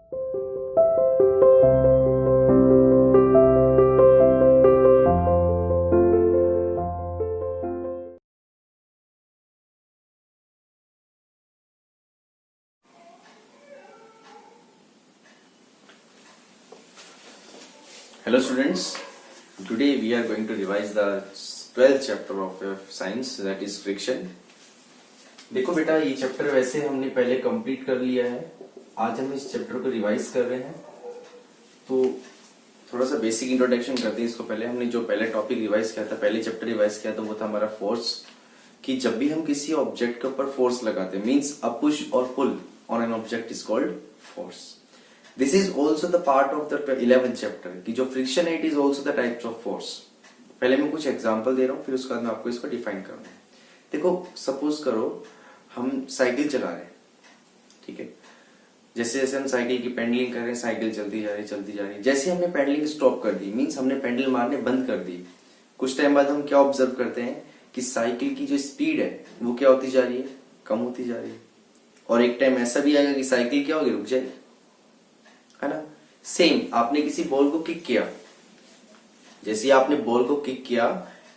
Hello students, today we are going to revise the 12th chapter of science, that is friction. देखो बेटा, ये chapter वैसे हमने पहले कंप्लीट कर लिया है. आज हम इस चैप्टर को रिवाइज कर रहे हैं. तो थोड़ा सा बेसिक इंट्रोडक्शन करते हैं इसको. पहले हमने जो पहले टॉपिक रिवाइज किया था, पहले चैप्टर रिवाइज किया था, वो था हमारा फोर्स. कि जब भी हम किसी ऑब्जेक्ट के ऊपर फोर्स लगाते हैं, मीन्स अ पुश और pull on an object is called force. This is also the part of the 11th chapter कि जो friction है, it is also the types of force. पहले मैं कुछ एग्जांपल दे रहा हूँ, फिर उसके बाद मैं आपको इसको डिफाइन करूंगा. देखो, सपोज करो हम साइकिल चला रहे हैं, ठीक है. जैसे जैसे हम साइकिल की पेडलिंग कर रहे हैं, साइकिल चलती जा रही है. जैसे हमने पेडलिंग स्टॉप कर दी, मीन्स हमने पेडल मारने बंद कर दी, कुछ टाइम बाद हम क्या ऑब्जर्व करते हैं कि साइकिल की जो स्पीड है वो क्या होती जा रही है, कम होती जा रही है. और एक टाइम ऐसा भी आएगा कि साइकिल क्या होगी, रुक जाएगी, है ना. सेम आपने किसी बॉल को किक किया, जैसे आपने बॉल को किक किया,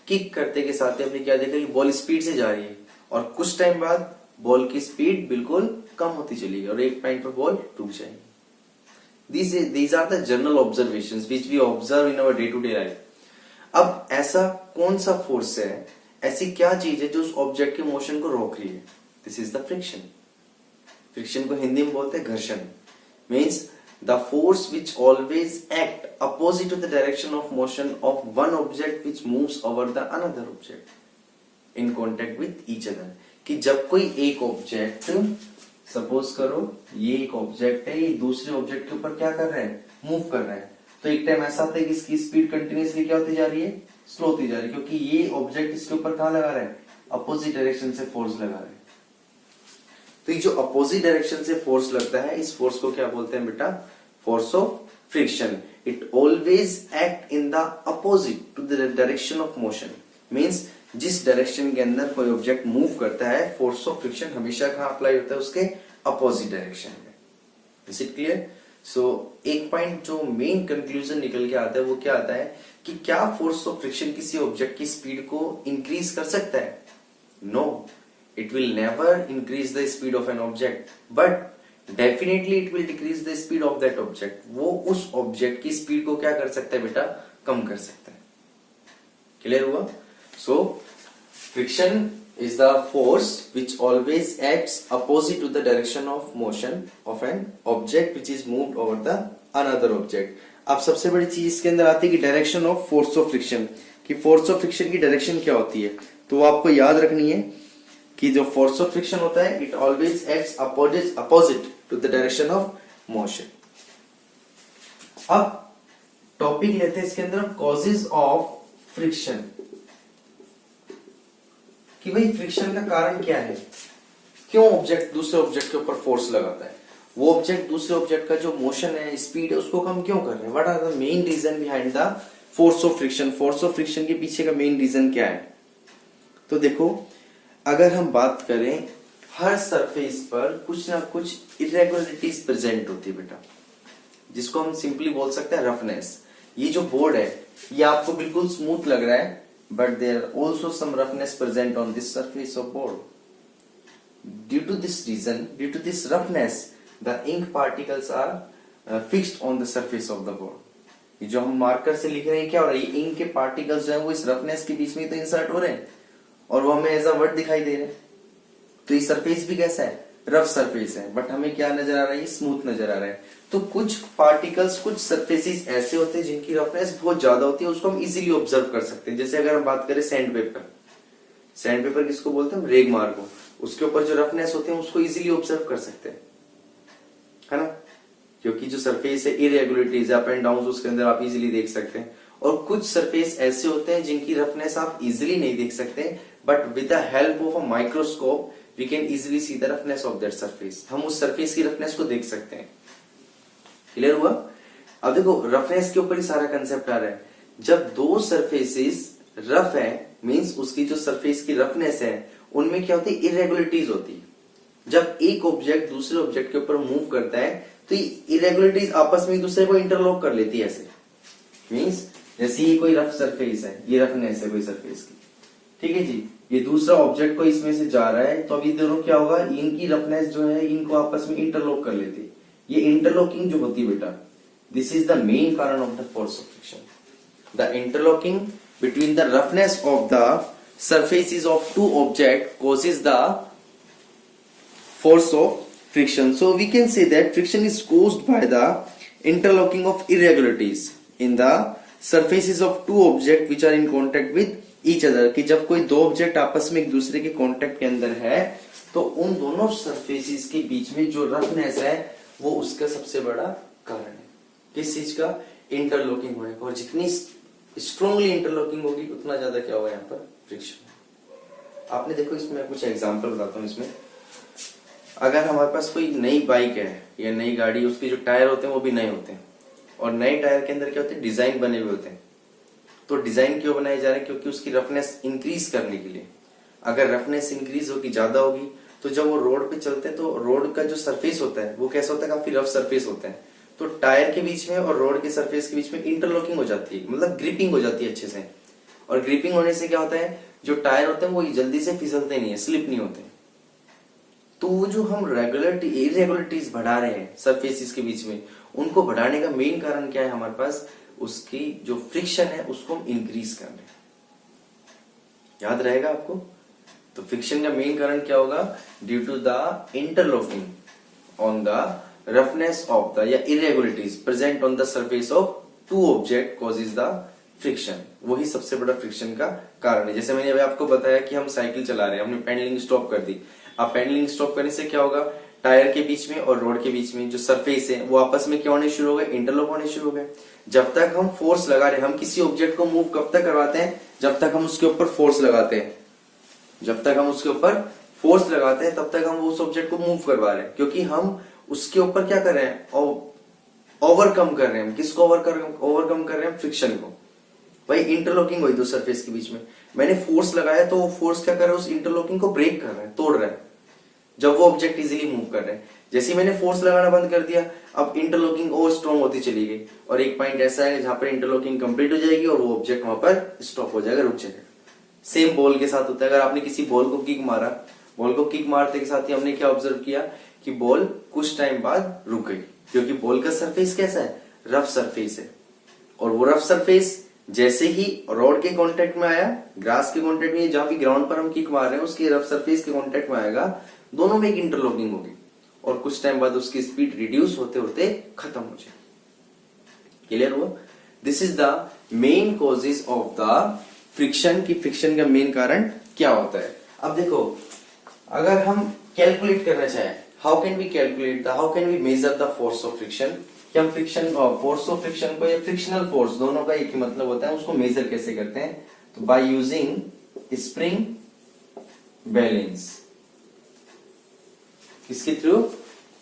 किक करते के साथ आपने क्या देखा कि बॉल स्पीड से जा रही है, और कुछ टाइम बाद बॉल की स्पीड बिल्कुल कम होती चली गई और एक पॉइंट पर बॉल रुक जाएगी. These are the general observations which we observe in our day to day life. अब ऐसा कौन सा फोर्स है, ऐसी क्या चीज है जो उस ऑब्जेक्ट के मोशन को रोक रही है? This is the friction. Friction को हिंदी में बोलते हैं घर्षण. Means the force which always act opposite to the direction of motion of one object which moves over the another object in contact with each other. कि जब कोई एक object, suppose करो ये एक ऑब्जेक्ट है, ये दूसरे ऑब्जेक्ट के ऊपर क्या कर रहा है, मूव कर रहा है, तो एक टाइम ऐसा आता है कि इसकी स्पीड कंटिन्यूसली क्या होती जा रही है, स्लो होती जा रही है, क्योंकि ये ऑब्जेक्ट इसके ऊपर कहां लगा रहा है, अपोजिट डायरेक्शन से फोर्स लगा रहा है. तो ये जो अपोजिट डायरेक्शन से फोर्स लगता है, इस फोर्स को क्या बोलते हैं बेटा, force of friction. It always act in the opposite to the direction of motion. Means जिस डायरेक्शन के अंदर कोई ऑब्जेक्ट मूव करता है, फोर्स ऑफ फ्रिक्शन हमेशा कहां अप्लाई होता है, उसके अपोजिट डायरेक्शन में. Is it clear? सो एक पॉइंट जो मेन कंक्लूजन निकल के आता है वो क्या आता है कि क्या फोर्स ऑफ फ्रिक्शन किसी ऑब्जेक्ट की स्पीड को इंक्रीज कर सकता है? No, it will never increase the speed of an object, but definitely it will decrease the speed of that object. वो उस ऑब्जेक्ट की स्पीड को क्या कर सकता है बेटा, कम कर सकता है. क्लियर हुआ? So friction is the force which always acts opposite to the direction of motion of an object which is moved over the another object. अब सबसे बड़ी चीज इसके अंदर आती है कि direction of force of friction. कि फोर्स ऑफ फ्रिक्शन की डायरेक्शन क्या होती है, तो वो आपको याद रखनी है कि जो फोर्स ऑफ फ्रिक्शन होता है, it always acts opposite to the direction of motion. अब टॉपिक लेते हैं इसके अंदर कॉजेज ऑफ फ्रिक्शन. कि भाई फ्रिक्शन का कारण क्या है, क्यों ऑब्जेक्ट दूसरे ऑब्जेक्ट के ऊपर फोर्स लगाता है, वो ऑब्जेक्ट दूसरे ऑब्जेक्ट का जो मोशन है, स्पीड है, उसको कम क्यों कर रहे हैं. What are the main reason behind the force of friction. Force of friction के पीछे का मेन रीजन क्या है? तो देखो, अगर हम बात करें, हर सरफेस पर कुछ ना कुछ इरेगुलरिटीज प्रेजेंट होती है बेटा, जिसको हम सिंपली बोल सकते हैं रफनेस. ये जो बोर्ड है, ये आपको बिल्कुल स्मूथ लग रहा है, but there are also some roughness present on this surface of board. Due to this reason, due to this roughness, the ink particles are fixed on the surface of the board. ये जो हम marker से लिख रहे हैं, क्या हो रहा है, ये इंक के पार्टिकल्स जो है वो इस रफनेस के बीच में तो इंसर्ट हो रहे हैं और वो हमें एज अ वर्ड दिखाई दे रहे हैं. तो ये सरफेस भी कैसा है, रफ सरफेस है, बट हमें क्या नजर आ रहा है, ये स्मूथ नजर आ रहा है. तो कुछ पार्टिकल्स, कुछ सरफेसेस ऐसे होते हैं जिनकी रफनेस बहुत ज्यादा होती है, उसको हम इजीली ऑब्जर्व कर सकते हैं. जैसे अगर हम बात करें सैंड पेपर, सैंड पेपर किसको बोलते हैं, रेगमार को. उसके ऊपर जो रफनेस होते हैं उसको इजीली ऑब्जर्व कर सकते हैं, है ना, क्योंकि जो सरफेस है, इरेगुलरिटीज, अप एंड डाउन, उसके अंदर आप इजीली देख सकते हैं. और कुछ सरफेस ऐसे होते हैं जिनकी रफनेस आप इजीली नहीं देख सकते, but with the help of a microscope we can easily see the roughness of that surface. हम उस सरफेस की रफनेस को देख सकते हैं. क्लियर हुआ? अब देखो, रफनेस के ऊपर ही सारा कंसेप्ट आ रहा है. जब दो सरफेसेस रफ है, मींस उसकी जो सरफेस की रफनेस है, उनमें क्या होती है, इरेगुलरिटीज होती है. जब एक ऑब्जेक्ट दूसरे ऑब्जेक्ट के ऊपर मूव करता है तो इरेगुलरिटीज आपस में एक दूसरे को इंटरलॉक कर लेती है ऐसे। मींस जैसे ये कोई रफ सरफेस है, ये रफनेस है कोई सरफेस की, ठीक है जी, ये दूसरा ऑब्जेक्ट को इसमें से जा रहा है, तो अभी दोनों क्या होगा, इनकी रफनेस जो है इनको आपस में इंटरलॉक कर लेती है। ये इंटरलॉकिंग जो होती है बेटा, दिस इज द मेन कारण of the force of friction. The interlocking between the roughness of the surfaces of two object causes the force of friction. So we can say that friction is caused by the interlocking of irregularities in the surfaces of two object which are in contact with each other. कि जब कोई दो object आपस में एक दूसरे के contact के अंदर है तो उन दोनों सरफेसेस के बीच में जो रफनेस है वो उसका सबसे बड़ा कारण है। किस चीज का? इंटरलॉकिंग होने का। और जितनी स्ट्रांगली इंटरलॉकिंग होगी उतना ज्यादा क्या होगा यहाँ पर? फ्रिक्शन। आपने देखो इसमें कुछ एग्जांपल बताता हूँ। इसमें अगर हमारे पास कोई नई बाइक है या नई गाड़ी, उसके जो टायर होते हैं वो भी नए होते हैं, और नए टायर के अंदर क्या होते हैं? डिजाइन बने हुए होते हैं। तो डिजाइन क्यों बनाए जा रहे हैं? क्योंकि उसकी रफनेस इंक्रीज करने के लिए। अगर रफनेस इंक्रीज होगी, ज्यादा होगी, तो जब वो रोड पे चलते हैं तो रोड का जो सरफेस होता है वो कैसा होता है? काफी रफ सरफेस होता है। तो टायर के बीच में और रोड के सरफेस के बीच में इंटरलॉकिंग हो जाती है, मतलब ग्रिपिंग हो जाती है अच्छे से। और ग्रिपिंग होने से क्या होता है? जो टायर होते हैं वो जल्दी से फिसलते नहीं है, स्लिप नहीं होते। तो वो जो हम इरेगुलरिटीज बढ़ा रहे हैं सरफेसेस के बीच में, उनको बढ़ाने का मेन कारण क्या है हमारे पास? उसकी जो फ्रिक्शन है उसको हम इंक्रीज कर रहे हैं। याद रहेगा आपको? तो फ्रिक्शन का मेन कारण क्या होगा? Due to the interlocking on the roughness of the या irregularities present on the surface of two object causes the friction. वही सबसे बड़ा फ्रिक्शन का कारण है। जैसे मैंने अभी आपको बताया कि हम साइकिल चला रहे हैं, हमने पेडलिंग स्टॉप कर दी। अब पेडलिंग स्टॉप करने से क्या होगा? टायर के बीच में और रोड के बीच में जो सरफेस है वो आपस में क्या होने शुरू हो गए? इंटरलॉक होने शुरू हो गए। जब तक हम फोर्स लगा रहे हैं, हम किसी ऑब्जेक्ट को मूव कब तक करवाते हैं? जब तक हम उसके ऊपर फोर्स लगाते हैं। जब तक हम उसके ऊपर फोर्स लगाते हैं तब तक हम उस ऑब्जेक्ट को मूव करवा रहे हैं, क्योंकि हम उसके ऊपर क्या कर रहे हैं? ओवरकम कर रहे हैं। किसको ओवरकम कर रहे हैं? फ्रिक्शन को। भाई इंटरलॉकिंग हुई दो सरफेस के बीच में, मैंने फोर्स लगाया तो वो फोर्स क्या कर रहा है? उस इंटरलॉकिंग को ब्रेक कर रहा है, तोड़ रहा है, जब वो ऑब्जेक्ट इजीली मूव कर रहे हैं। जैसे ही मैंने फोर्स लगाना बंद कर दिया, अब इंटरलॉकिंग और स्ट्रॉन्ग होती चली गई, और एक पॉइंट ऐसा है जहां पर इंटरलॉकिंग कंप्लीट हो जाएगी और वो ऑब्जेक्ट वहां पर स्टॉप हो जाएगा, रुक जाएगा। सेम बॉल के साथ होता है। अगर आपने किसी बॉल को किक मारा, बॉल को किक मारते के साथ ही हमने क्या ऑब्जर्व किया कि बॉल कुछ टाइम बाद रुक गई, क्योंकि बॉल का सरफेस कैसा है? रफ सरफेस है। और वो रफ सरफेस जैसे ही रोड के कांटेक्ट में आया, ग्रास के कांटेक्ट में, जहां भी ग्राउंड पर हम किक मार रहे हैं उसके रफ सरफेस के कांटेक्ट में आएगा, दोनों में एक इंटरलॉकिंग होगी और कुछ टाइम बाद उसकी स्पीड रिड्यूस होते होते खत्म हो जाएगी। क्लियर हुआ? This is the main causes of the friction. की फ्रिक्शन का मेन कारण क्या होता है? अब देखो, अगर हम कैलकुलेट करना चाहें, how can we calculate the, how can we measure the force of friction? कि हम फ्रिक्शन फोर्स ऑफ फ्रिक्शन को या फ्रिक्शनल फोर्स, दोनों का एक ही मतलब होता है, उसको मेजर कैसे करते हैं? तो बाय यूजिंग स्प्रिंग बैलेंस। इसके थ्रू,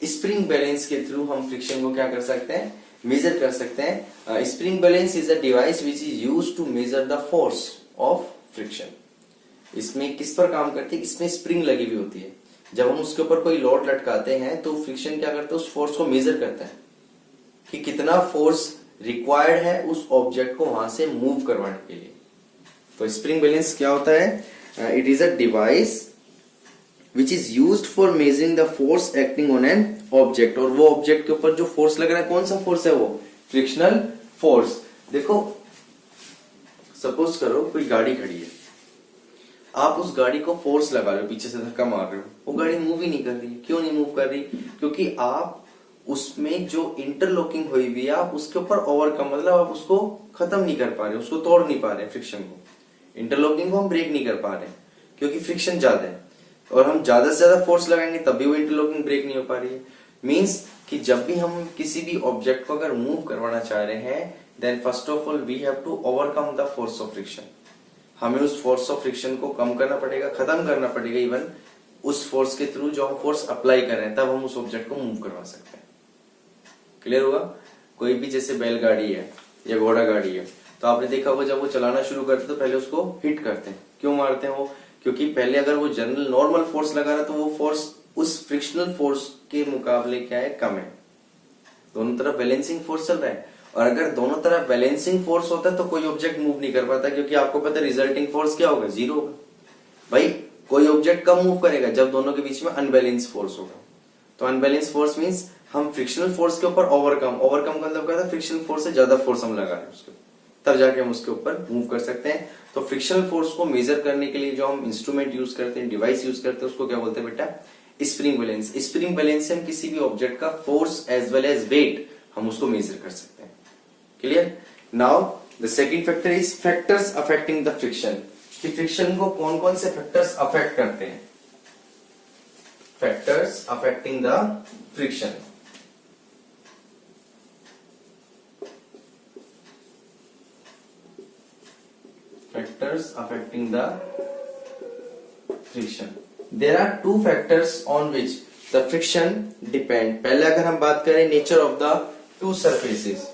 स्प्रिंग बैलेंस के थ्रू हम फ्रिक्शन को क्या कर सकते हैं? मेजर कर सकते हैं। Spring balance is a device which is used to measure the force of friction. इसमें किस पर काम करती है? इसमें स्प्रिंग लगी हुई होती है। जब हम उसके ऊपर कोई लोड लटकाते हैं तो फ्रिक्शन क्या करता है? उस फोर्स को मेजर करता है कि कितना फोर्स रिक्वायर्ड है उस ऑब्जेक्ट को वहां से मूव करवाने के लिए। तो स्प्रिंग बैलेंस क्या होता है? It is a device which is used for measuring the force acting on an object. और वो ऑब्जेक्ट के ऊपर जो फोर्स लग रहा है, कौन सा फोर्स है वो? Frictional force. देखो, सपोज करो कोई गाड़ी खड़ी है, आप उस गाड़ी को फोर्स लगा रहे हो, पीछे से धक्का मार रहे हो, वो गाड़ी मूव ही नहीं कर रही। क्यों नहीं मूव कर रही? क्योंकि आप उसमें जो इंटरलॉकिंग हुई हुई है, आप उसके ऊपर ओवरकम, मतलब आप उसको खत्म नहीं कर पा रहे, उसको तोड़ नहीं पा रहे। फ्रिक्शन को, इंटरलॉकिंग को हम ब्रेक नहीं कर पा रहे क्योंकि फ्रिक्शन ज्यादा है, और हम ज्यादा से ज्यादा फोर्स लगाएंगे तब भी वो इंटरलॉकिंग ब्रेक नहीं हो पा रही है। मीन्स कि जब भी हम किसी भी ऑब्जेक्ट को अगर मूव करवाना चाह रहे हैं, then first of all we have to overcome the force of friction. हमें उस फोर्स ऑफ फ्रिक्शन को कम करना पड़ेगा, खत्म करना पड़ेगा, इवन उस फोर्स के थ्रू जो हम फोर्स अप्लाई कर रहे हैं, तब हम उस ऑब्जेक्ट को मूव करवा सकते हैं। क्लियर होगा? कोई भी जैसे बैलगाड़ी है या घोड़ा गाड़ी है, तो आपने देखा होगा जब वो चलाना शुरू करते तो पहले उसको हिट करते हैं। क्यों मारते हैं वो? क्योंकि पहले अगर वो जनरल नॉर्मल फोर्स लगा रहा है तो वो फोर्स उस फ्रिक्शनल फोर्स के मुकाबले क्या है, कम है। दोनों तरफ बैलेंसिंग फोर्स चल रहा है, और अगर दोनों तरफ बैलेंसिंग फोर्स होता है तो कोई ऑब्जेक्ट मूव नहीं कर पाता, क्योंकि आपको पता है रिजल्टिंग फोर्स क्या होगा, जीरो होगा। भाई कोई ऑब्जेक्ट कब मूव करेगा, जब दोनों के बीच में अनबैलेंस फोर्स होगा। तो अनबैलेंस फोर्स मींस हम फ्रिक्शनल फोर्स के ऊपर ओवरकम का मतलब क्या था, फ्रिक्शनल फोर्स से ज्यादा फोर्स हम लगा रहे हैं उसके, तब जाके हम उसके ऊपर मूव कर सकते हैं। तो फ्रिक्शनल फोर्स को मेजर करने के लिए जो हम इंस्ट्रूमेंट यूज करते हैं, डिवाइस यूज करते हैं, उसको क्या बोलते हैं बेटा, स्प्रिंग बैलेंस। स्प्रिंग बैलेंस से हम किसी भी ऑब्जेक्ट का force as well as weight हम उसको मेजर कर सकते हैं। Clear. Now the second factor is factors affecting the friction, कि फ्रिक्शन को कौन कौन से फैक्टर्स अफेक्ट करते हैं। Factors affecting the friction, factors affecting the friction. There are two factors on which the friction depend. पहले अगर हम बात करें nature of the two surfaces,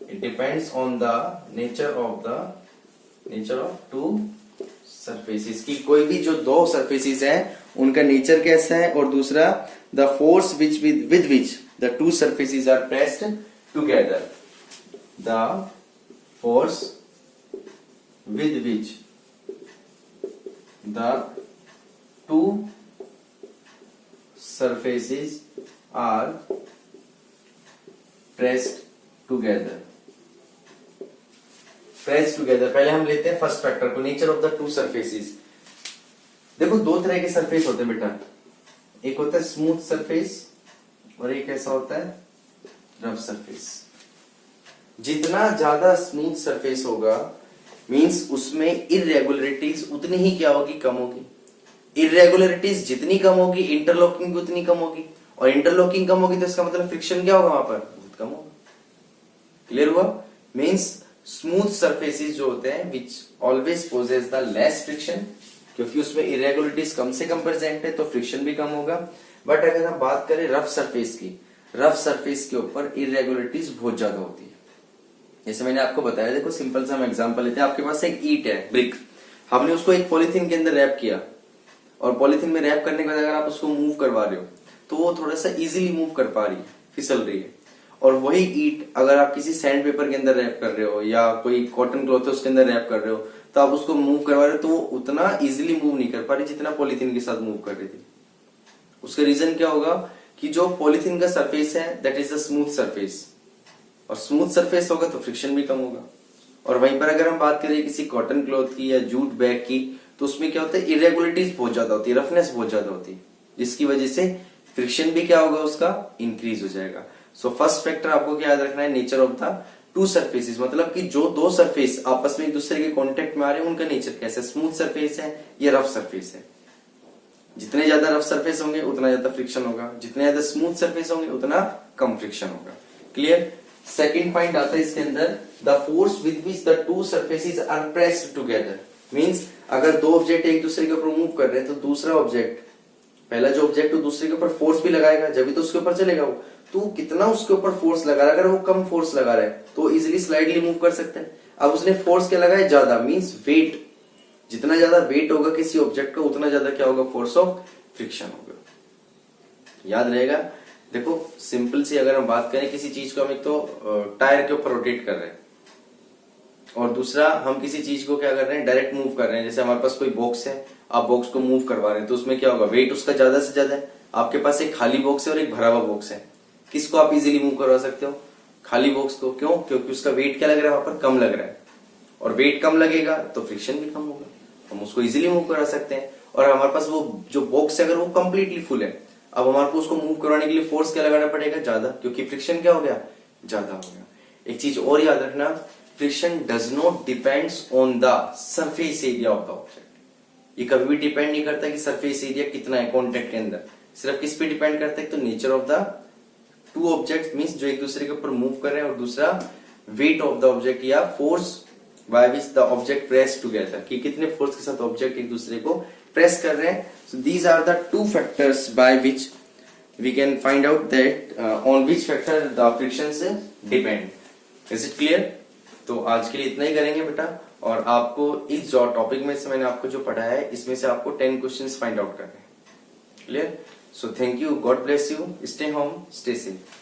it depends on the nature of two surfaces, कि कोई भी जो दो surfaces हैं उनका nature कैसा है, और दूसरा the force with which the two surfaces are pressed together, the force with which the two surfaces are pressed together. पहले हम लेते हैं फर्स्ट फैक्टर को, nature of the two surfaces. देखो दो तरह के सरफेस होते हैं बेटा, एक होता है स्मूथ सरफेस और एक ऐसा होता है रफ सरफेस। जितना ज्यादा स्मूथ सरफेस होगा मींस उसमें इरेगुलरिटीज उतनी ही क्या होगी, कम होगी। इरेगुलरिटीज जितनी कम होगी इंटरलॉकिंग भी उतनी कम होगी, और इंटरलॉकिंग कम होगी तो इसका मतलब फ्रिक्शन क्या होगा, वहां पर बहुत कम होगा। क्लियर हुआ। मींस स्मूथ सरफेसेस जो होते हैं which always poses the less friction, क्योंकि उसमें इरेगुलरिटीज कम से कम प्रेजेंट है तो फ्रिक्शन भी कम होगा। बट अगर हम बात करें रफ सरफेस की, रफ सरफेस के ऊपर इरेगुलरिटीज बहुत ज्यादा होती है। जैसे मैंने आपको बताया, देखो सिंपल सा हम एग्जांपल लेते हैं। आपके पास एक ईंट है, ब्रिक, हमने उसको एक पॉलिथीन के अंदर रैप किया, और पॉलिथीन में रैप करने के बाद अगर आप उसको मूव करवा रहे हो तो वो थोड़ा सा इजीली मूव कर पा रही है, फिसल रही है। और वही ईंट अगर आप किसी सैंड पेपर के अंदर रैप कर रहे हो या कोई कॉटन क्लॉथ है उसके अंदर रैप कर रहे हो, तो आप उसको मूव करवा रहे हो तो वो उतना इजीली मूव नहीं कर पा रही जितना पॉलिथीन के साथ मूव कर रही थी। उसका रीजन क्या होगा कि जो पॉलिथीन का सरफेस है that is the smooth surface, और स्मूथ सरफेस होगा तो फ्रिक्शन भी कम होगा। और वहीं पर अगर हम बात करें किसी कॉटन क्लॉथ की या जूट बैग की, तो उसमें क्या होता है, इरेगुलरिटीज बहुत ज्यादा होती है, रफनेस बहुत ज्यादा होती है, जिसकी वजह से फ्रिक्शन भी क्या होगा, उसका इंक्रीज हो जाएगा। सो फर्स्ट फैक्टर आपको क्या याद रखना है, nature of the two surfaces, मतलब कि जो दो सरफेस आपस में एक दूसरे के कॉन्टेक्ट में आ रहे हैं उनका नेचर कैसा है, स्मूथ सरफेस है या रफ सरफेस है। जितने ज्यादा रफ सरफेस होंगे उतना ज्यादा फ्रिक्शन होगा, जितने ज्यादा स्मूथ सरफेस होंगे उतना कम फ्रिक्शन होगा। क्लियर। सेकेंड पॉइंट आता है इसके अंदर, the force with which the two surfaces are pressed together. Means अगर दो ऑब्जेक्ट एक दूसरे के ऊपर मूव कर रहे हैं तो दूसरा ऑब्जेक्ट, पहला जो ऑब्जेक्ट है दूसरे के ऊपर फोर्स भी लगाएगा, जब भी तो उसके ऊपर चलेगा वो। तो कितना उसके ऊपर फोर्स लगा रहा है, अगर वो कम फोर्स लगा रहा है तो इजिली स्लाइडली मूव कर सकते हैं। अब उसने फोर्स क्या लगाया, ज्यादा, मींस वेट, जितना ज्यादा वेट होगा किसी ऑब्जेक्ट का उतना ज्यादा क्या होगा, फोर्स ऑफ फ्रिक्शन होगा। याद रहेगा। देखो सिंपल सी अगर हम बात करें किसी चीज को, हम एक तो टायर के ऊपर रोटेट कर रहे हैं और दूसरा हम किसी चीज को क्या कर रहे हैं, डायरेक्ट मूव कर रहे हैं। जैसे हमारे पास कोई बॉक्स है, आप बॉक्स को मूव करवा रहे हैं तो उसमें क्या होगा, वेट उसका ज्यादा से ज्यादा है। आपके पास एक खाली बॉक्स है और एक भरा हुआ बॉक्स है, किसको आप इजीली मूव करवा सकते हो, खाली बॉक्स को। क्यों, क्योंकि उसका वेट क्या लग रहा है, वहां पर कम लग रहा है, और वेट कम लगेगा तो फ्रिक्शन भी कम होगा, हम उसको इजीली मूव करा सकते हैं। और हमारे पास वो जो बॉक्स है अगर वो कंप्लीटली फुल है, अब हमारे को उसको मूव करवाने के लिए फोर्स क्या लगाना पड़ेगा, ज्यादा, क्योंकि फ्रिक्शन क्या हो गया, ज्यादा हो गया। एक चीज और याद रखना, friction does not depends on the surface area of the object. ये कभी भी डिपेंड नहीं करता कि सरफेस एरिया कितना है कॉन्टेक्ट के अंदर, सिर्फ किस पे डिपेंड करता है, तो nature of the two object, means जो एक दूसरे के ऊपर मूव कर रहे हैं, और दूसरा वेट ऑफ द ऑब्जेक्ट या force by which the object press together, कि कितने फोर्स के साथ ऑब्जेक्ट एक दूसरे को प्रेस कर रहे हैं। So these are the two factors by which we can find out that on which factor the frictions depend. Is it clear. तो आज के लिए इतना ही करेंगे बेटा, और आपको इस जो टॉपिक में से मैंने आपको जो पढ़ाया है इसमें से आपको 10 क्वेश्चंस फाइंड आउट करने हैं। Clear? So thank you, God bless you, stay home, stay safe.